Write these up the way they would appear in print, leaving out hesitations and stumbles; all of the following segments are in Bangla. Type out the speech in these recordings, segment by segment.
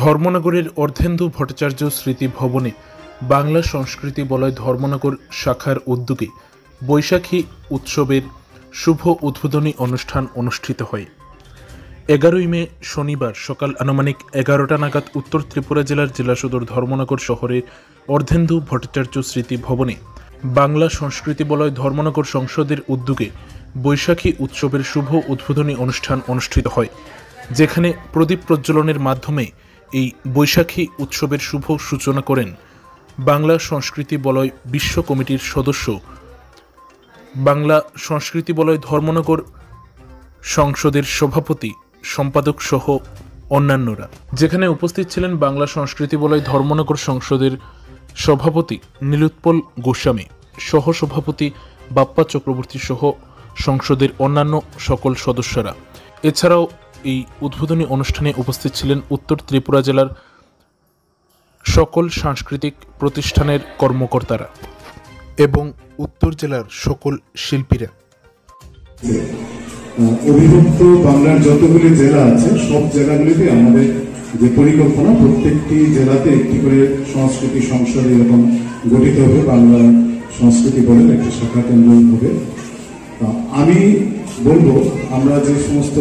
ধর্মনগরের অর্ধেন্দু ভট্টাচার্য স্মৃতি ভবনে বাংলা সংস্কৃতি বলয় ধর্মনগর শাখার উদ্যোগে বৈশাখী উৎসবের শুভ উদ্বোধনী অনুষ্ঠান অনুষ্ঠিত হয়। 11 মে শনিবার সকাল আনুমানিক 11টা নাগাদ উত্তর ত্রিপুরা জেলার জেলা সদর ধর্মনগর শহরের অর্ধেন্দু ভট্টাচার্য স্মৃতি ভবনে বাংলা সংস্কৃতি বলয় ধর্মনগর সংসদের উদ্যোগে বৈশাখী উৎসবের শুভ উদ্বোধনী অনুষ্ঠান অনুষ্ঠিত হয়, যেখানে প্রদীপ প্রজ্বলনের মাধ্যমে এই বৈশাখী উৎসবের শুভ সূচনা করেন বাংলা সংস্কৃতি বলয় বিশ্ব কমিটির সদস্য, বাংলা সংস্কৃতি বলয় ধর্মনগর সংসদের সভাপতি, সম্পাদক সহ অন্যান্যরা। যেখানে উপস্থিত ছিলেন বাংলা সংস্কৃতি বলয় ধর্মনগর সংসদের সভাপতি নীলোৎপল গোস্বামী, সহসভাপতি বাপ্পা চক্রবর্তী সহ সংসদের অন্যান্য সকল সদস্যরা। এছাড়াও এই উদ্বোধনী অনুষ্ঠানে উপস্থিত ছিলেন উত্তর ত্রিপুরা জেলার সকল সাংস্কৃতিক প্রতিষ্ঠানের কর্মকর্তারা এবং উত্তর জেলার সকল শিল্পীরা। অবিভক্ত বাংলার যতগুলি জেলা আছে সব জেলাগুলিতে আমাদের যে পরিকল্পনা, প্রত্যেকটি জেলাতে একটি করে সংস্কৃতি সংসদ এরকম গঠিত হবে, বাংলা সংস্কৃতি বলে একটি শাখা কেন্দ্র হবে। আমি বলবো আমরা যে সমস্ত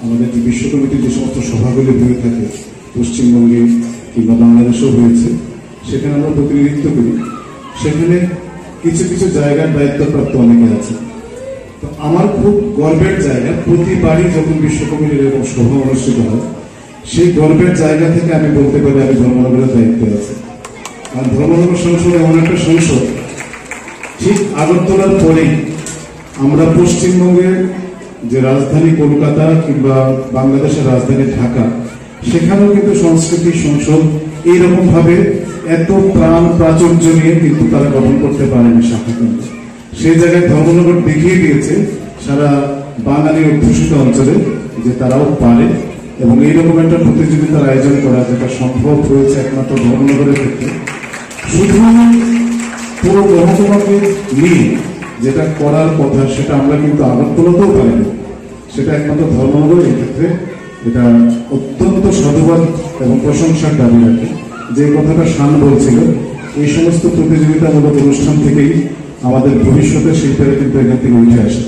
আমাদের যে বিশ্ব কমিটির যে সমস্ত সভাগুলি হয়ে থাকে পশ্চিমবঙ্গে কিংবা বাংলাদেশেও হয়েছে, সেখানে আমরা প্রতিনিধিত্ব করি। সেখানে কিছু কিছু জায়গার দায়িত্বপ্রাপ্ত অনেকে আছে। তো আমার খুব গর্বের জায়গা, প্রতিবারই যখন বিশ্ব কমিটির এরকম সভা অনুষ্ঠিত হয়, সেই গর্বের জায়গা থেকে আমি বলতে পারি আমি ধর্মনগরের দায়িত্বে আছি। আর ধর্মনগর সংসদ এমন একটা সংসদ, ঠিক আগরতলার পরেই আমরা পশ্চিমবঙ্গের যে রাজধানী কলকাতা কিংবা বাংলাদেশের রাজধানী ঢাকা, সেখানেও কিন্তু সংস্কৃতি সংসদ এইরকম ভাবে এত প্রাণ প্রাচুর্য নিয়ে কিন্তু তারা গঠন করতে পারেনি শাখা কেন্দ্র। সেই জায়গায় ধর্মনগর দেখিয়ে দিয়েছে সারা বাঙালি অধ্যুষিত অঞ্চলে যে তারাও পারে, এবং এইরকম একটা প্রতিযোগিতার আয়োজন করা যেটা সম্ভব হয়েছে একমাত্র ধর্মনগরের ক্ষেত্রে। শুধু পুরো মহকুমাকে নিয়ে যেটা করার কথা সেটা আমরা কিন্তু আগরতলাতেও পারিনি, সেটা একমাত্র ধর্মনগর। এই ক্ষেত্রে এটা অত্যন্ত সাধুবাদ এবং প্রশংসার দাবি রাখে। যে কথাটা শান বলছিল, এই সমস্ত প্রতিযোগিতামূলক অনুষ্ঠান থেকেই আমাদের ভবিষ্যতের শিল্পীরা কিন্তু এখান থেকে উঠে আসে।